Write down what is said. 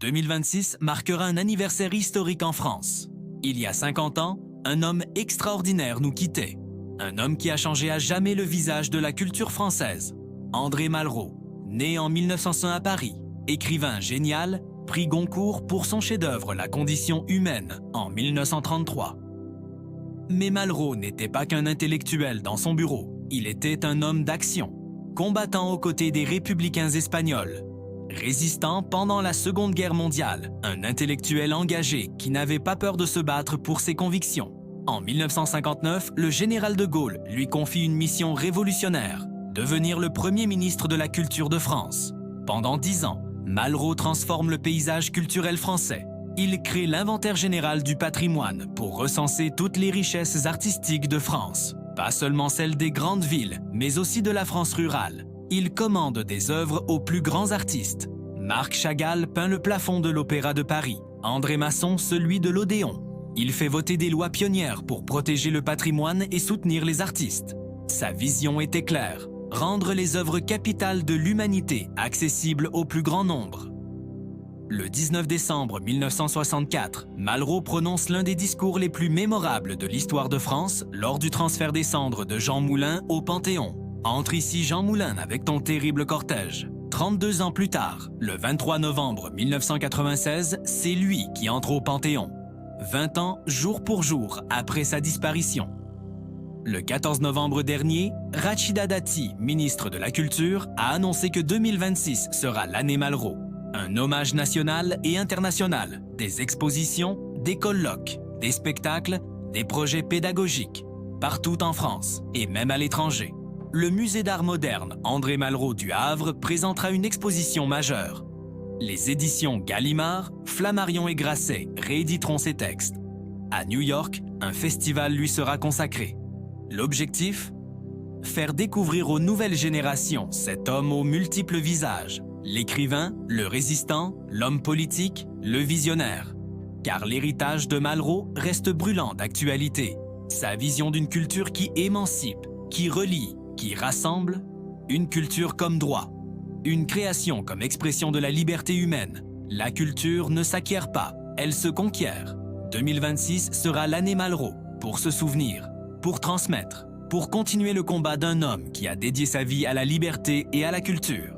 2026 marquera un anniversaire historique en France. Il y a 50 ans, un homme extraordinaire nous quittait. Un homme qui a changé à jamais le visage de la culture française. André Malraux, né en 1901 à Paris, écrivain génial, prix Goncourt pour son chef-d'œuvre La condition humaine en 1933. Mais Malraux n'était pas qu'un intellectuel dans son bureau, il était un homme d'action, combattant aux côtés des républicains espagnols, résistant pendant la Seconde Guerre mondiale, un intellectuel engagé qui n'avait pas peur de se battre pour ses convictions. En 1959, le général de Gaulle lui confie une mission révolutionnaire, devenir le premier ministre de la culture de France. Pendant 10 ans, Malraux transforme le paysage culturel français. Il crée l'inventaire général du patrimoine pour recenser toutes les richesses artistiques de France. Pas seulement celles des grandes villes, mais aussi de la France rurale. Il commande des œuvres aux plus grands artistes. Marc Chagall peint le plafond de l'Opéra de Paris, André Masson celui de l'Odéon. Il fait voter des lois pionnières pour protéger le patrimoine et soutenir les artistes. Sa vision était claire, rendre les œuvres capitales de l'humanité accessibles au plus grand nombre. Le 19 décembre 1964, Malraux prononce l'un des discours les plus mémorables de l'histoire de France lors du transfert des cendres de Jean Moulin au Panthéon. Entre ici Jean Moulin avec ton terrible cortège. 32 ans plus tard, le 23 novembre 1996, c'est lui qui entre au Panthéon. 20 ans jour pour jour après sa disparition. Le 14 novembre dernier, Rachida Dati, ministre de la Culture, a annoncé que 2026 sera l'année Malraux. Un hommage national et international, des expositions, des colloques, des spectacles, des projets pédagogiques, partout en France et même à l'étranger. Le musée d'art moderne André Malraux du Havre présentera une exposition majeure. Les éditions Gallimard, Flammarion et Grasset rééditeront ses textes. À New York, un festival lui sera consacré. L'objectif ? Faire découvrir aux nouvelles générations cet homme aux multiples visages. L'écrivain, le résistant, l'homme politique, le visionnaire. Car l'héritage de Malraux reste brûlant d'actualité. Sa vision d'une culture qui émancipe, qui relie, qui rassemble, une culture comme droit. Une création comme expression de la liberté humaine. La culture ne s'acquiert pas, elle se conquiert. 2026 sera l'année Malraux, pour se souvenir, pour transmettre, pour continuer le combat d'un homme qui a dédié sa vie à la liberté et à la culture.